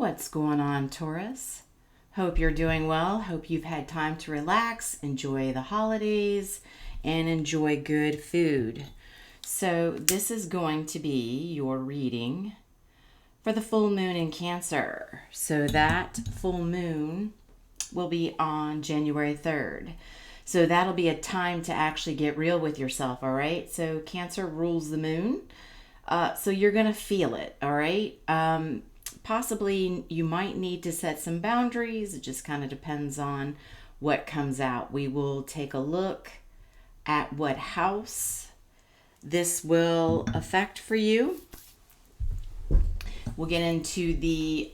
What's going on, Taurus? Hope you're doing well. Hope you've had time to relax, enjoy the holidays, and enjoy good food. So this is going to be your reading for the full moon in Cancer. So that full moon will be on January 3rd. So that'll be a time to actually get real with yourself, all right? So Cancer rules the moon. So you're going to feel it, all right? Possibly you might need to set some boundaries. It just kind of depends on what comes out. We will take a look at what house this will affect for you. We'll get into the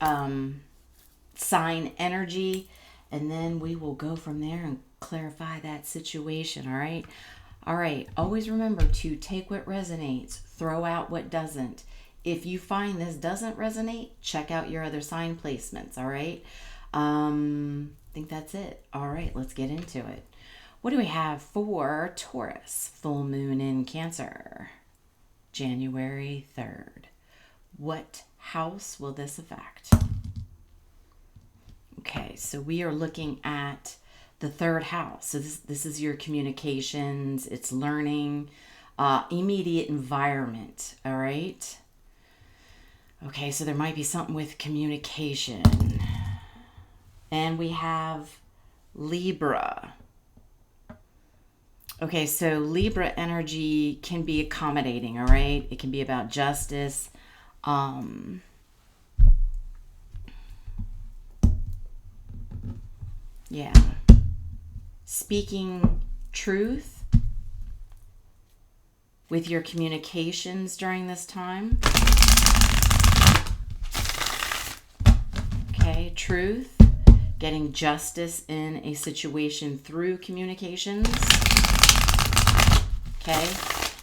sign energy, and then we will go from there and clarify that situation, all right? All right, always remember to take what resonates, throw out what doesn't. If you find this doesn't resonate, check out your other sign placements, all right? I think that's it. All right, let's get into it. What do we have for Taurus? Full moon in Cancer, January 3rd. What house will this affect? Okay, so we are looking at the third house. So this is your communications, it's learning, immediate environment, all right? Okay, so there might be something with communication. And we have Libra. Okay, so Libra energy can be accommodating, all right? It can be about justice. Yeah. Speaking truth with your communications during this time. Okay, truth, getting justice in a situation through communications. Okay,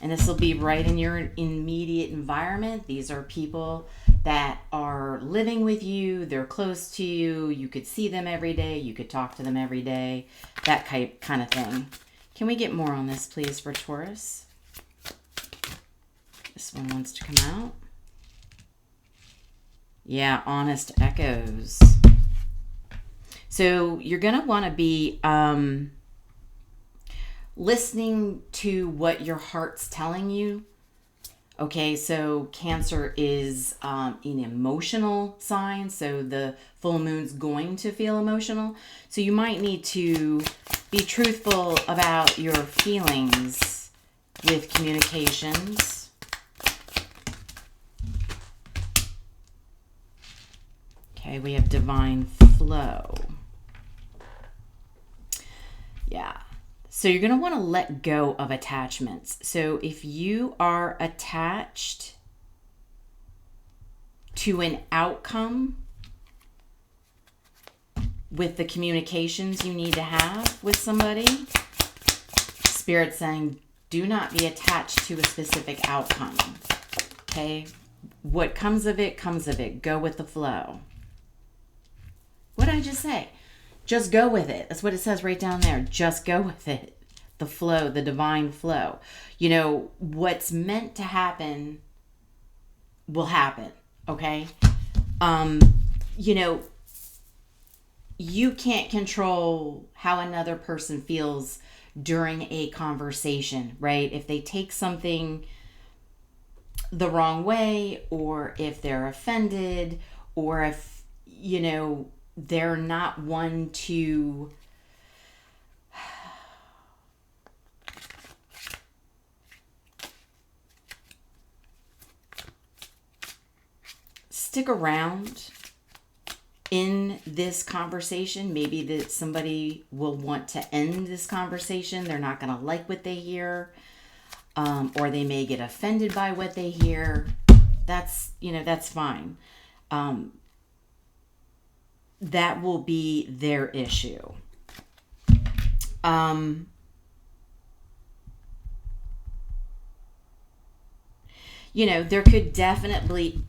and this will be right in your immediate environment. These are people that are living with you, they're close to you, you could see them every day, you could talk to them every day, that kind of thing. Can we get more on this, please, for Taurus? This one wants to come out. Yeah, honest echoes. So you're going to want to be listening to what your heart's telling you. Okay, so Cancer is an emotional sign, so the full moon's going to feel emotional. So you might need to be truthful about your feelings with communications. Okay, we have divine flow. Yeah. So you're going to want to let go of attachments. So if you are attached to an outcome with the communications you need to have with somebody, Spirit's saying, do not be attached to a specific outcome. Okay? What comes of it, comes of it. Go with the flow. What did I just say? Just go with it. That's what it says right down there. Just go with it. The flow, the divine flow. You know, what's meant to happen will happen, okay? You know, you can't control how another person feels during a conversation, right? If they take something the wrong way, or if they're offended, or if, you know, they're not one to stick around in this conversation. Maybe that somebody will want to end this conversation. They're not going to like what they hear, or they may get offended by what they hear. That's, you know, that's fine. That will be their issue. You know, there could definitely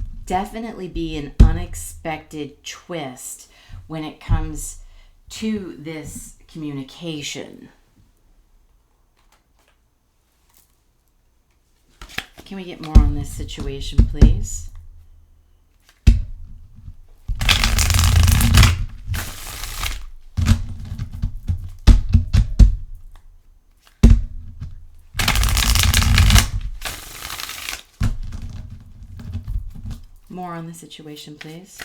be an unexpected twist when it comes to this communication. Can we get more on this situation, please? More on the situation, please.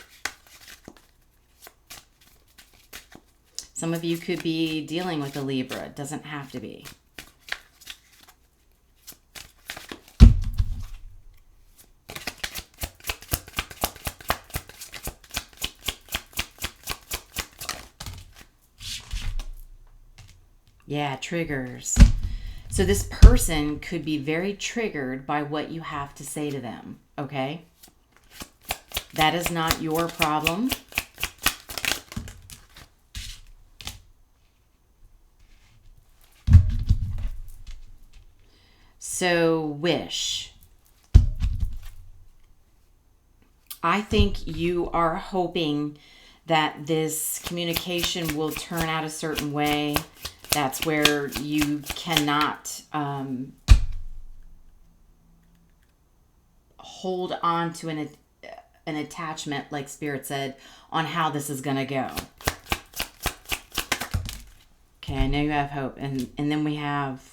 Some of you could be dealing with a Libra. It doesn't have to be. Yeah, triggers. So this person could be very triggered by what you have to say to them, okay? That is not your problem. So, wish. I think you are hoping that this communication will turn out a certain way. That's where you cannot hold on to an attachment, like Spirit said, on how this is going to go. Okay, I know you have hope. And then we have,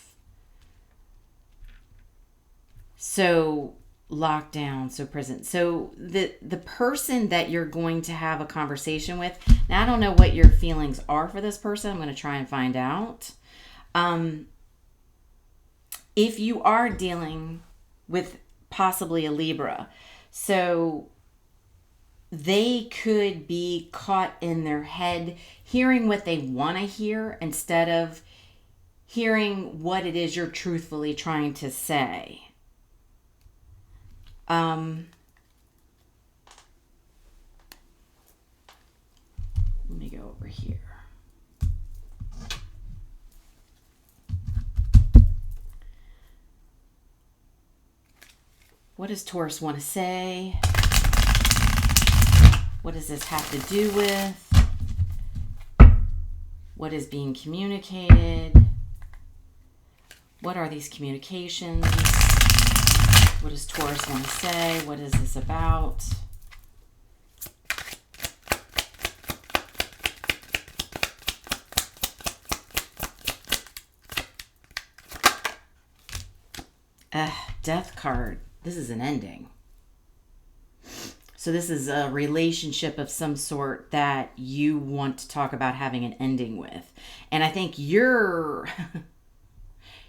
so lockdown, so prison. So the person that you're going to have a conversation with, now I don't know what your feelings are for this person. I'm going to try and find out. If you are dealing with possibly a Libra, so they could be caught in their head hearing what they want to hear instead of hearing what it is you're truthfully trying to say. Let me go over here. What does Taurus want to say? What does this have to do with? What is being communicated? What are these communications? What does Taurus want to say? What is this about? Death card. This is an ending. So this is a relationship of some sort that you want to talk about having an ending with. And I think your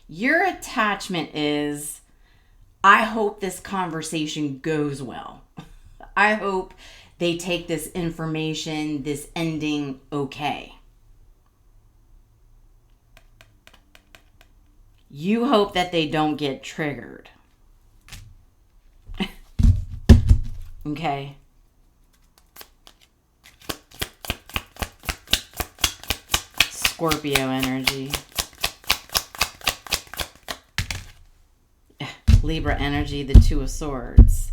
attachment is, I hope this conversation goes well. I hope they take this information, this ending, okay. You hope that they don't get triggered. Okay. Scorpio energy. Libra energy, the Two of Swords.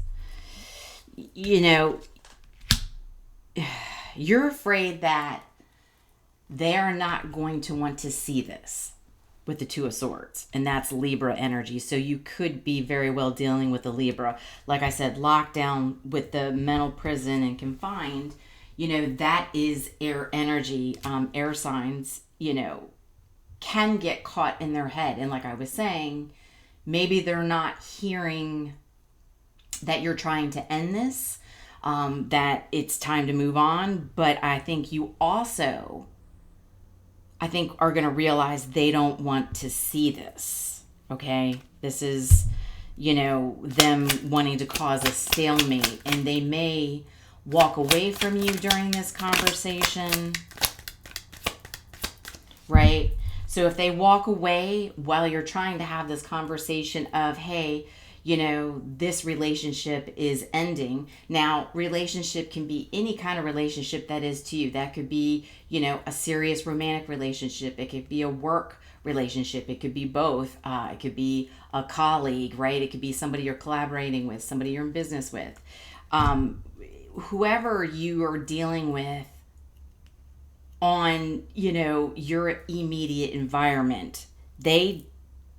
You know, you're afraid that they're not going to want to see this with the Two of Swords, and that's Libra energy. So you could be very well dealing with a Libra. Like I said, lockdown with the mental prison and confined, you know, that is air energy. Air signs, you know, can get caught in their head. And like I was saying, maybe they're not hearing that you're trying to end this, that it's time to move on. But I think you also, are going to realize they don't want to see this, okay? This is, you know, them wanting to cause a stalemate, and they may walk away from you during this conversation, right? So if they walk away while you're trying to have this conversation of, hey, you know, this relationship is ending. Now, relationship can be any kind of relationship that is to you. That could be, you know, a serious romantic relationship. It could be a work relationship. It could be both. It could be a colleague, right? It could be somebody you're collaborating with, somebody you're in business with. Whoever you are dealing with on, you know, your immediate environment, they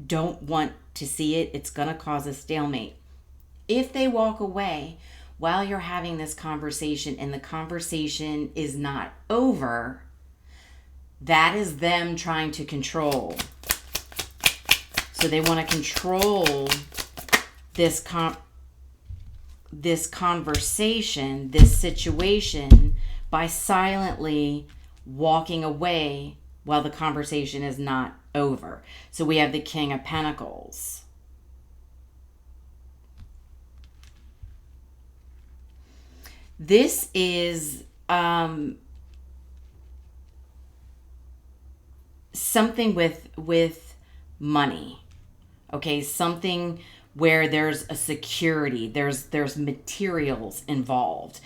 don't want to see it. It's going to cause a stalemate. If they walk away while you're having this conversation and the conversation is not over, that is them trying to control. So they want to control this this conversation, this situation, by silently walking away while the conversation is not over. So we have the King of Pentacles. This is something with money. Okay, something where there's a security, there's materials involved.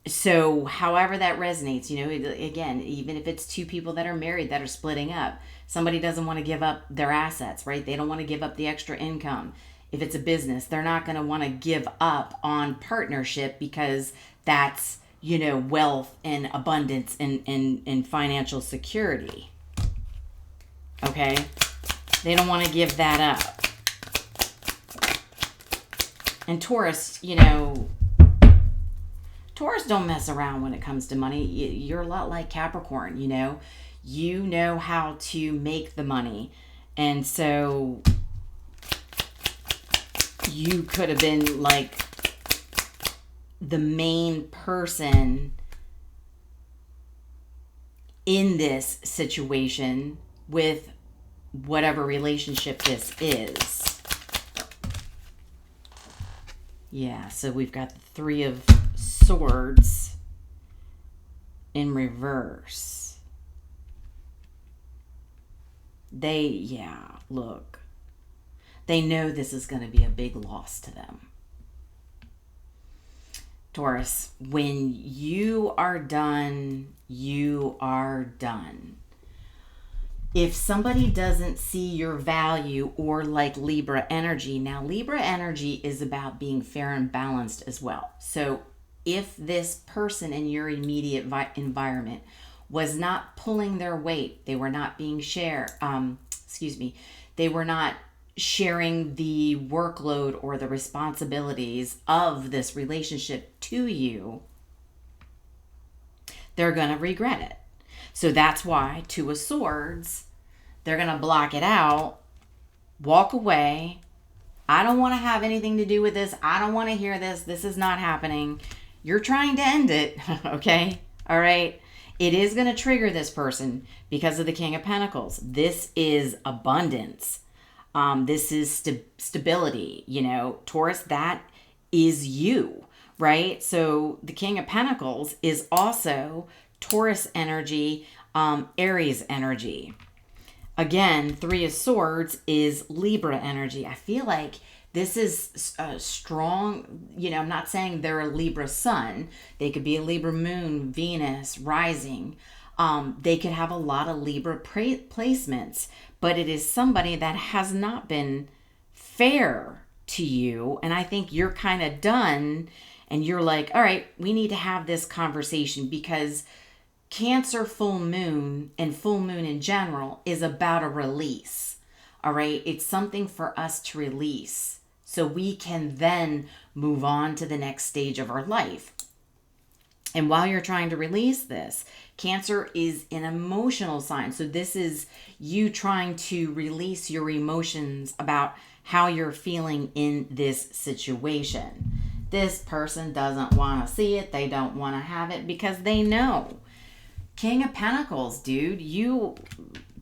So however that resonates, you know, again, even if it's two people that are married that are splitting up, somebody doesn't want to give up their assets, right? They don't want to give up the extra income. If it's a business, they're not going to want to give up on partnership because that's, you know, wealth and abundance and financial security. Okay? They don't want to give that up. And Taurus, you know, Taurus don't mess around when it comes to money. You're a lot like Capricorn, you know. You know how to make the money. And so you could have been like the main person in this situation with whatever relationship this is. Yeah, so we've got the Three of Swords in reverse. Look. They know this is going to be a big loss to them. Taurus, when you are done, you are done. If somebody doesn't see your value, or like Libra energy, now Libra energy is about being fair and balanced as well. So if this person in your immediate environment was not pulling their weight, they were not being they were not sharing the workload or the responsibilities of this relationship to you, they're going to regret it. So that's why Two of Swords, they're going to block it out, walk away. I don't want to have anything to do with this. I don't want to hear this. This is not happening. You're trying to end it. Okay? All right? It is going to trigger this person because of the King of Pentacles. This is abundance. This is stability, you know, Taurus, that is you, right? So the King of Pentacles is also Taurus energy, Aries energy. Again, Three of Swords is Libra energy. I feel like this is a strong, you know, I'm not saying they're a Libra sun. They could be a Libra moon, Venus, rising. They could have a lot of Libra placements, but it is somebody that has not been fair to you. And I think you're kind of done and you're like, all right, we need to have this conversation, because Cancer full moon and full moon in general is about a release. All right. It's something for us to release so we can then move on to the next stage of our life. And while you're trying to release this, Cancer is an emotional sign. So this is you trying to release your emotions about how you're feeling in this situation. This person doesn't want to see it. They don't want to have it because they know. King of Pentacles, dude,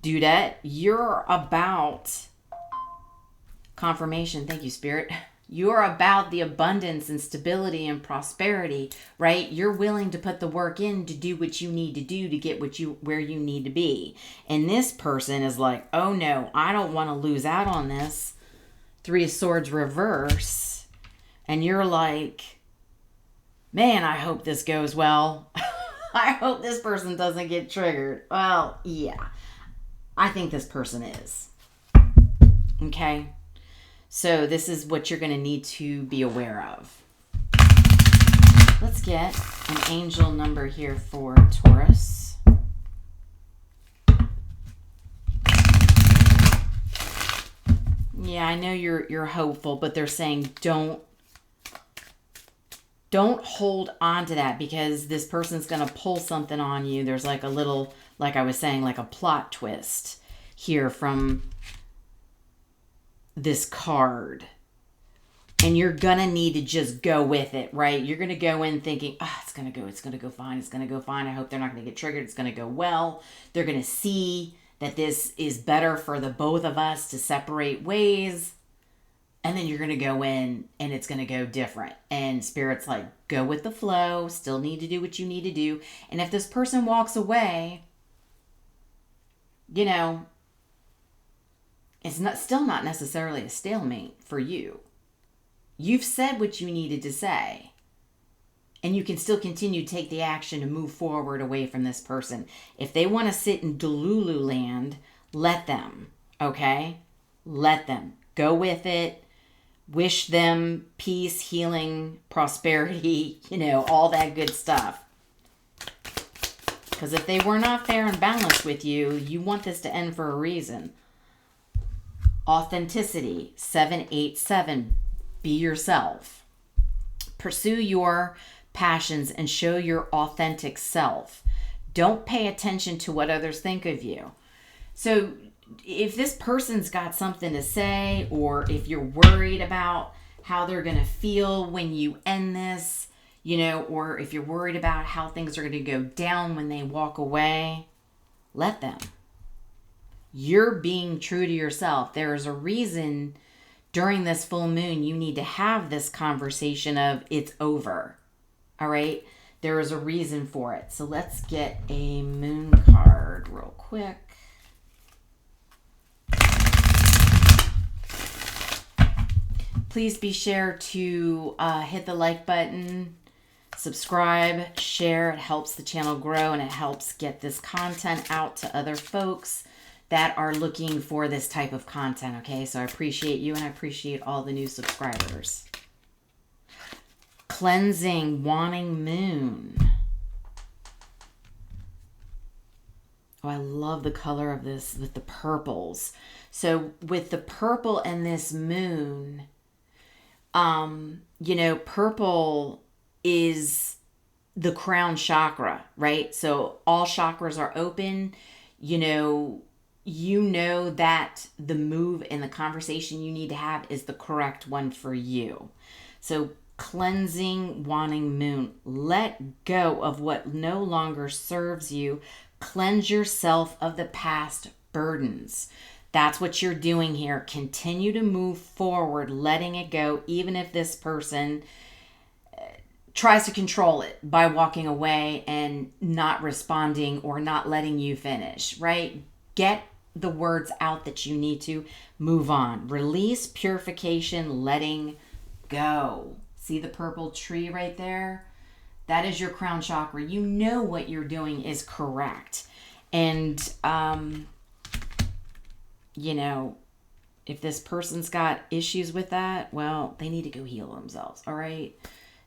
dudette, you're about confirmation. Thank you, Spirit. You're about the abundance and stability and prosperity, right? You're willing to put the work in to do what you need to do to get where you need to be. And this person is like, oh no, I don't want to lose out on this. Three of Swords reverse. And you're like, man, I hope this goes well. I hope this person doesn't get triggered. Well, yeah. I think this person is. Okay? So this is what you're going to need to be aware of. Let's get an angel number here for Taurus. Yeah, I know you're hopeful, but they're saying don't hold on to that, because this person's going to pull something on you. There's like a little, like I was saying, like a plot twist here from this card. And you're going to need to just go with it, right? You're going to go in thinking, it's going to go fine. It's going to go fine. I hope they're not going to get triggered. It's going to go well. They're going to see that this is better for the both of us to separate ways. And then you're going to go in and it's going to go different. And Spirit's like, go with the flow, still need to do what you need to do. And if this person walks away, it's still not necessarily a stalemate for you. You've said what you needed to say. And you can still continue to take the action to move forward away from this person. If they want to sit in Delulu land, let them. Okay? Let them. Go with it. Wish them peace, healing, prosperity, all that good stuff. Because if they were not fair and balanced with you, you want this to end for a reason. Authenticity, 787. Be yourself. Pursue your passions and show your authentic self. Don't pay attention to what others think of you. So if this person's got something to say, or if you're worried about how they're going to feel when you end this, or if you're worried about how things are going to go down when they walk away, let them. You're being true to yourself. There is a reason during this full moon you need to have this conversation of it's over. All right? There is a reason for it. So let's get a moon card real quick. Please be sure to hit the like button, subscribe, share. It helps the channel grow and it helps get this content out to other folks that are looking for this type of content, okay? So I appreciate you and I appreciate all the new subscribers. Cleansing, wanting moon. Oh, I love the color of this with the purples. So with the purple and this moon, purple is the crown chakra, right? So all chakras are open. You know that the move and the conversation you need to have is the correct one for you. So cleansing, wanting moon. Let go of what no longer serves you. Cleanse yourself of the past burdens. That's what you're doing here. Continue to move forward, letting it go, even if this person tries to control it by walking away and not responding or not letting you finish, right? Get the words out that you need to move on. Release, purification, letting go. See the purple tree right there? That is your crown chakra. You know what you're doing is correct. And, if this person's got issues with that, well, they need to go heal themselves, all right?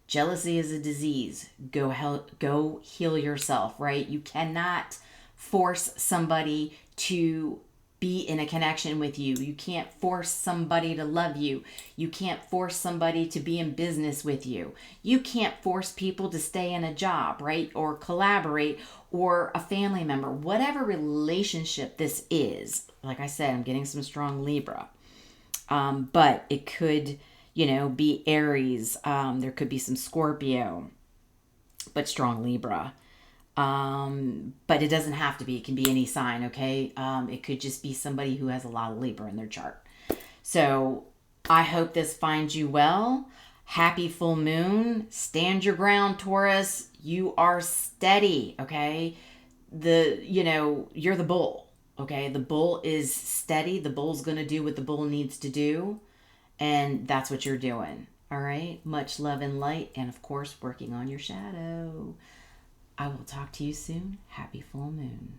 Jealousy is a disease. Go heal yourself, right? You cannot force somebody to be in a connection with you. You can't force somebody to love you. You can't force somebody to be in business with you. You can't force people to stay in a job, right? Or collaborate, or a family member. Whatever relationship this is, like I said, I'm getting some strong Libra. But it could, be Aries. There could be some Scorpio, but strong Libra. But it doesn't have to be. It can be any sign, okay? It could just be somebody who has a lot of Libra in their chart. So I hope this finds you well. Happy full moon. Stand your ground, Taurus. You are steady, okay? You're the bull, okay? The bull is steady. The bull's going to do what the bull needs to do. And that's what you're doing, all right? Much love and light. And, of course, working on your shadow. I will talk to you soon. Happy full moon.